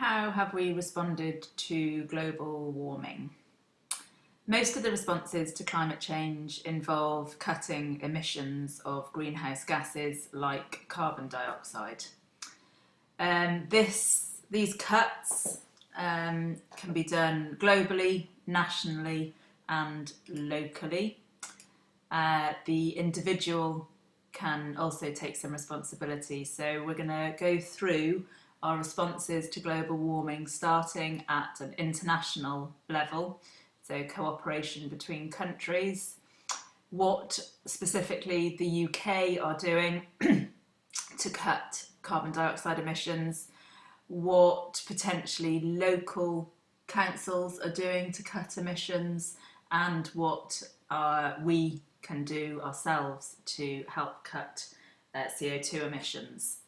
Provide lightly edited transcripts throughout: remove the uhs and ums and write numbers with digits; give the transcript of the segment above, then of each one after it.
How have we responded to global warming? Most of the responses to climate change involve cutting emissions of greenhouse gases like carbon dioxide. These cuts can be done globally, nationally and locally. The individual can also take some responsibility. So we're going to go through our responses to global warming starting at an international level, so cooperation between countries, what specifically the UK are doing to cut carbon dioxide emissions, what potentially local councils are doing to cut emissions, and what we can do ourselves to help cut CO2 emissions.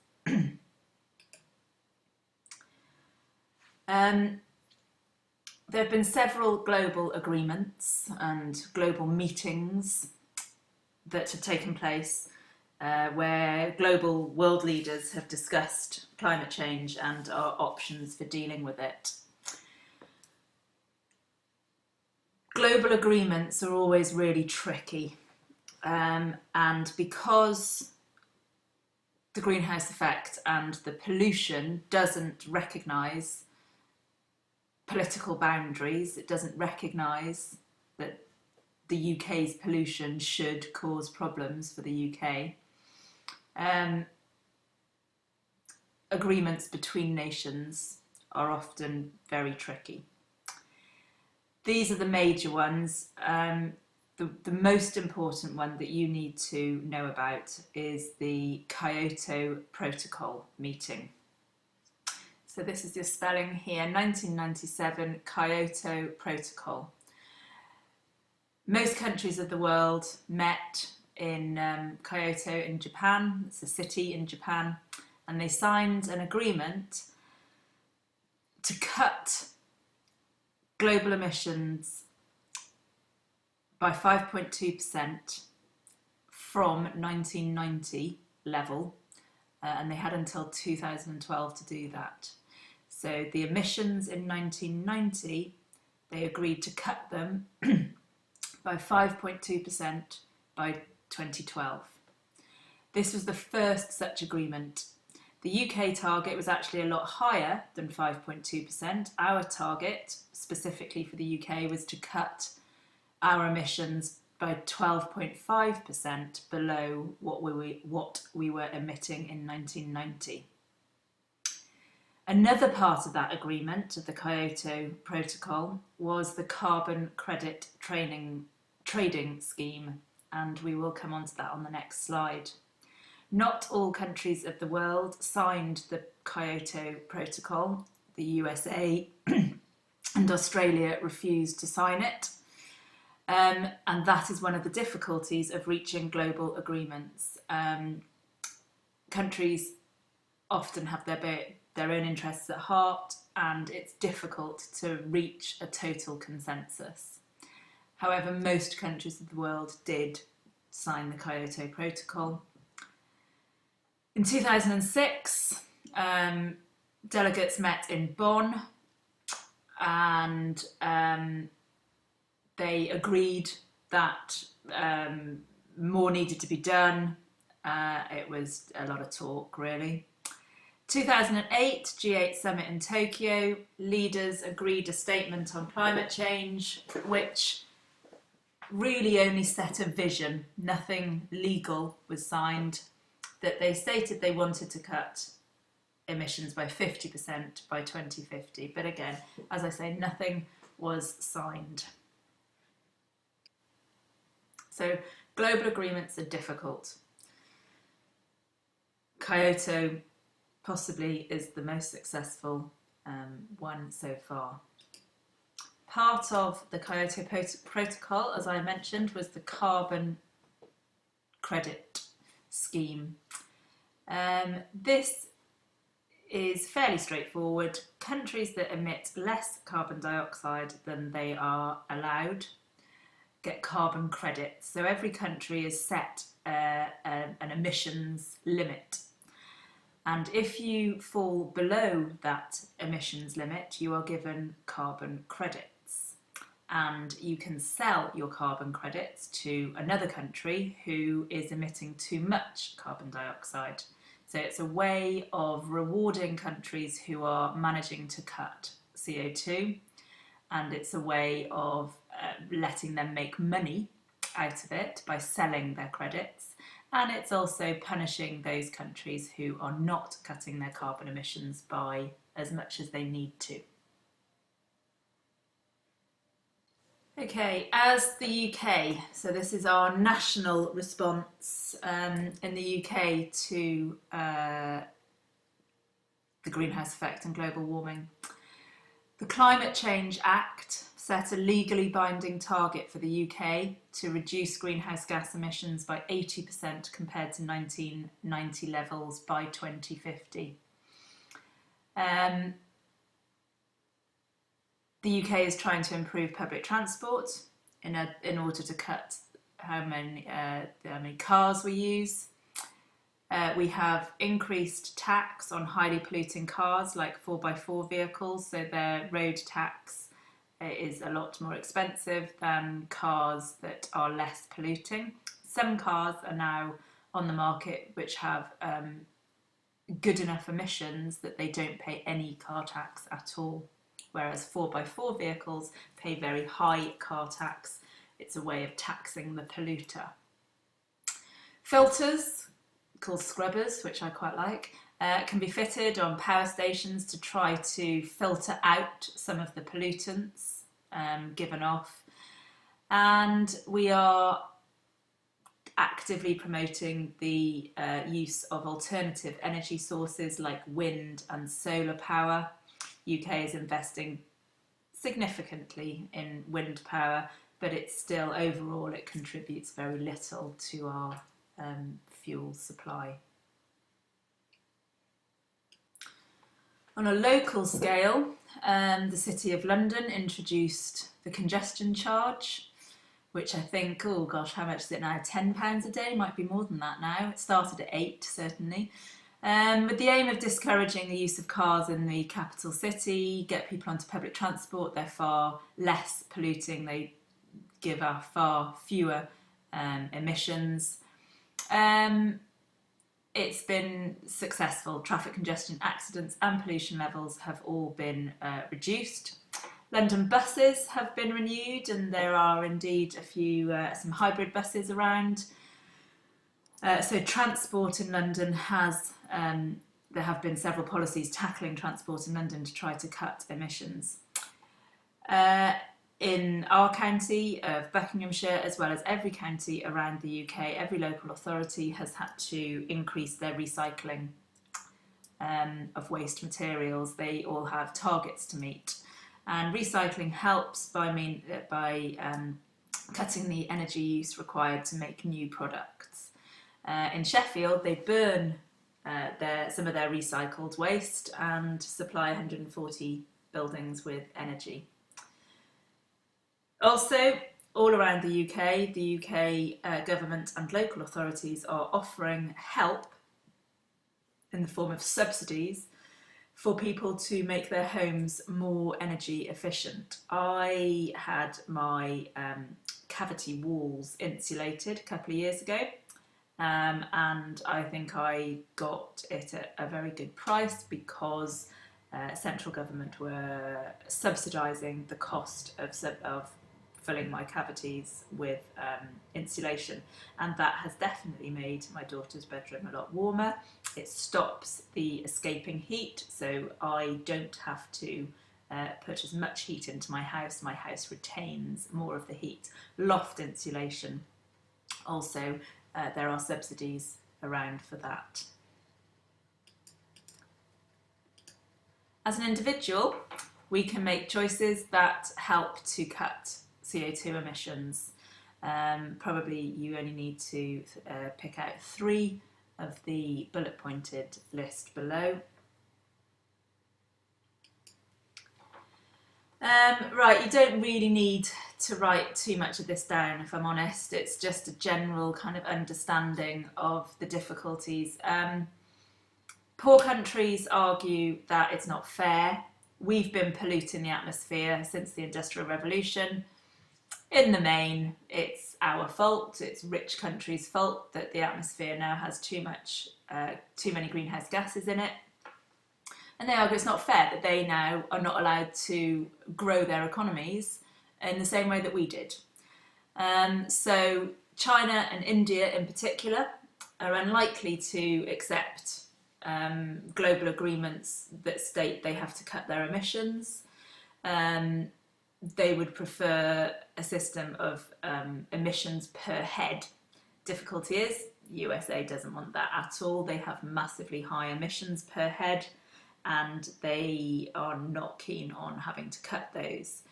There have been several global agreements and global meetings that have taken place where global world leaders have discussed climate change and our options for dealing with it. Global agreements are always really tricky, and because the greenhouse effect and the pollution doesn't recognise political boundaries, it doesn't recognise that the UK's pollution should cause problems for the UK. Agreements between nations are often very tricky. These are the major ones. The most important one that you need to know about is the Kyoto Protocol meeting. So this is your spelling here, 1997 Kyoto Protocol. Most countries of the world met in Kyoto in Japan. It's a city in Japan, and they signed an agreement to cut global emissions by 5.2% from 1990 level, and they had until 2012 to do that. So the emissions in 1990, they agreed to cut them by 5.2% by 2012. This was the first such agreement. The UK target was actually a lot higher than 5.2%. Our target, specifically for the UK, was to cut our emissions by 12.5% below what we were emitting in 1990. Another part of that agreement, of the Kyoto Protocol, was the carbon credit trading scheme, and we will come on to that on the next slide. Not all countries of the world signed the Kyoto Protocol. The USA and Australia refused to sign it. And that is one of the difficulties of reaching global agreements. Countries often have their own interests at heart, and it's difficult to reach a total consensus. However, most countries of the world did sign the Kyoto Protocol. In 2006, delegates met in Bonn, and they agreed that more needed to be done. It was a lot of talk, really. 2008 G8 summit in Tokyo, leaders agreed a statement on climate change, which really only set a vision. Nothing legal was signed. That they stated they wanted to cut emissions by 50% by 2050. But again, as I say, nothing was signed. So global agreements are difficult. Kyoto possibly is the most successful one so far. Part of the Kyoto Protocol, as I mentioned, was the carbon credit scheme. This is fairly straightforward. Countries that emit less carbon dioxide than they are allowed get carbon credits. So every country is set an emissions limit. And if you fall below that emissions limit, you are given carbon credits. And you can sell your carbon credits to another country who is emitting too much carbon dioxide. So it's a way of rewarding countries who are managing to cut CO2, and it's a way of letting them make money out of it by selling their credits. And it's also punishing those countries who are not cutting their carbon emissions by as much as they need to. Okay, as the UK, so this is our national response in the UK to the greenhouse effect and global warming. The Climate Change Act set a legally binding target for the UK to reduce greenhouse gas emissions by 80% compared to 1990 levels by 2050. The UK is trying to improve public transport in order to cut how many cars we use. We have increased tax on highly polluting cars like 4x4 vehicles, so their road tax is a lot more expensive than cars that are less polluting. Some cars are now on the market which have good enough emissions that they don't pay any car tax at all, whereas 4x4 vehicles pay very high car tax. It's a way of taxing the polluter. Filters, called scrubbers, which I quite like, can be fitted on power stations to try to filter out some of the pollutants given off. And we are actively promoting the use of alternative energy sources like wind and solar power. UK is investing significantly in wind power, but it's still, overall, it contributes very little to our fuel supply. On a local scale, the City of London introduced the congestion charge, which I think, oh gosh, how much is it now? £10 a day, might be more than that now. It started at 8, certainly. With the aim of discouraging the use of cars in the capital city, get people onto public transport. They're far less polluting, they give off far fewer emissions. It's been successful. Traffic congestion, accidents and pollution levels have all been reduced. London buses have been renewed, and there are indeed a few some hybrid buses around. So transport in London has, there have been several policies tackling transport in London to try to cut emissions. In our county of Buckinghamshire, as well as every county around the UK, every local authority has had to increase their recycling of waste materials. They all have targets to meet. And recycling helps by cutting the energy use required to make new products. In Sheffield, they burn some of their recycled waste and supply 140 buildings with energy. Also, all around the UK government and local authorities are offering help in the form of subsidies for people to make their homes more energy efficient. I had my cavity walls insulated a couple of years ago, and I think I got it at a very good price because central government were subsidising the cost of filling my cavities with insulation, and that has definitely made my daughter's bedroom a lot warmer. It stops the escaping heat, so I don't have to put as much heat into my house. My house retains more of the heat. Loft insulation, also there are subsidies around for that. As an individual, we can make choices that help to cut CO2 emissions. Probably you only need to pick out 3 of the bullet pointed list below. Right, you don't really need to write too much of this down, if I'm honest. It's just a general kind of understanding of the difficulties. Poor countries argue that it's not fair. We've been polluting the atmosphere since the Industrial Revolution. In the main, it's our fault. It's rich countries' fault that the atmosphere now has too many greenhouse gases in it. And they argue it's not fair that they now are not allowed to grow their economies in the same way that we did. So China and India in particular are unlikely to accept global agreements that state they have to cut their emissions. They would prefer a system of emissions per head. Difficulty is, USA doesn't want that at all. They have massively high emissions per head, and they are not keen on having to cut those.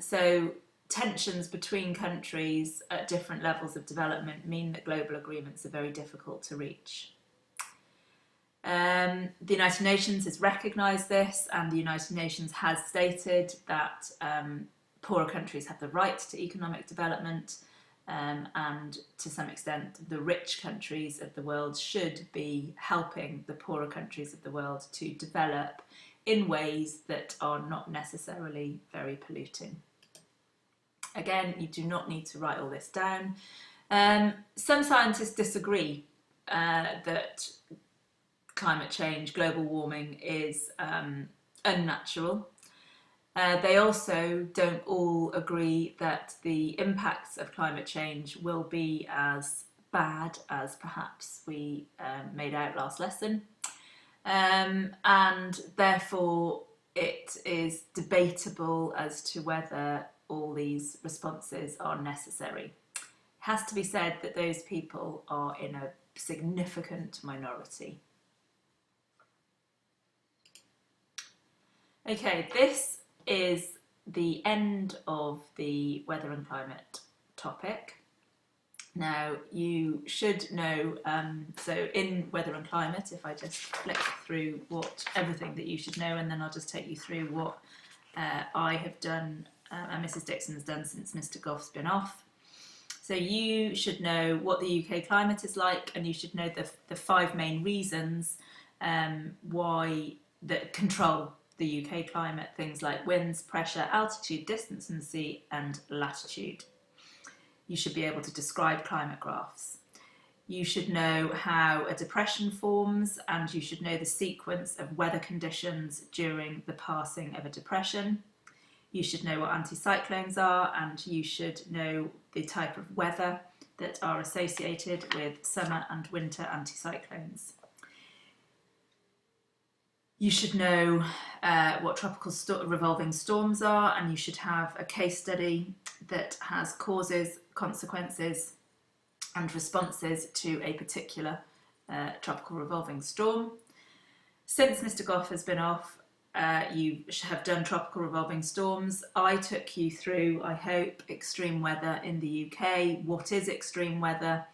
So tensions between countries at different levels of development mean that global agreements are very difficult to reach. The United Nations has recognised this, and the United Nations has stated that poorer countries have the right to economic development, and to some extent the rich countries of the world should be helping the poorer countries of the world to develop in ways that are not necessarily very polluting. Again, you do not need to write all this down. Some scientists disagree that climate change, global warming is unnatural. They also don't all agree that the impacts of climate change will be as bad as perhaps we made out last lesson. And therefore it is debatable as to whether all these responses are necessary. It has to be said that those people are in a significant minority. Okay, this is the end of the weather and climate topic. Now, you should know, so in weather and climate, if I just flick through everything that you should know, and then I'll just take you through what I have done and Mrs. Dixon's done since Mr. Goff's been off. So you should know what the UK climate is like, and you should know the 5 main reasons why that control the UK climate, things like winds, pressure, altitude, distance from the sea, and latitude. You should be able to describe climate graphs. You should know how a depression forms, and you should know the sequence of weather conditions during the passing of a depression. You should know what anticyclones are, and you should know the type of weather that are associated with summer and winter anticyclones. You should know what tropical revolving storms are, and you should have a case study that has causes, consequences and responses to a particular tropical revolving storm. Since Mr. Goff has been off, you have done tropical revolving storms. I took you through, I hope, extreme weather in the UK. What is extreme weather?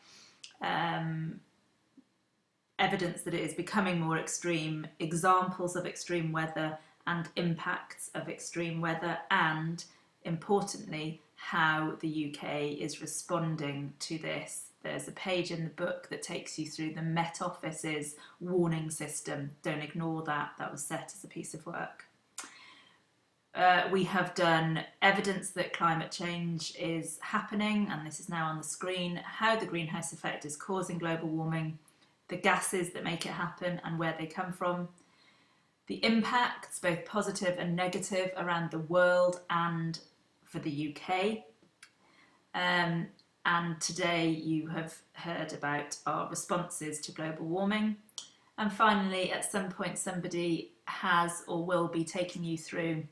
Evidence that it is becoming more extreme, examples of extreme weather and impacts of extreme weather, and importantly, how the UK is responding to this. There's a page in the book that takes you through the Met Office's warning system. Don't ignore that, that was set as a piece of work. We have done evidence that climate change is happening, and this is now on the screen, how the greenhouse effect is causing global warming, the gases that make it happen and where they come from, the impacts, both positive and negative, around the world and for the UK. And today you have heard about our responses to global warming. And finally, at some point, somebody has or will be taking you through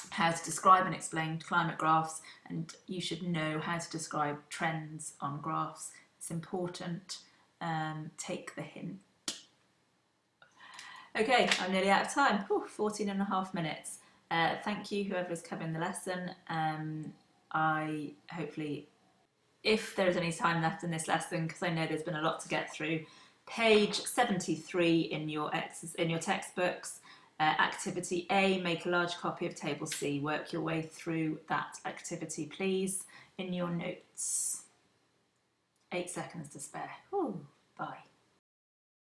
how to describe and explain climate graphs, and you should know how to describe trends on graphs. It's important. Take the hint. Okay, I'm nearly out of time. 14 and a half minutes. Thank you, whoever is covering the lesson. I hopefully, if there is any time left in this lesson, because I know there's been a lot to get through, page 73 in your textbooks, activity A, make a large copy of table C. Work your way through that activity, please, in your notes. 8 seconds to spare. Bye.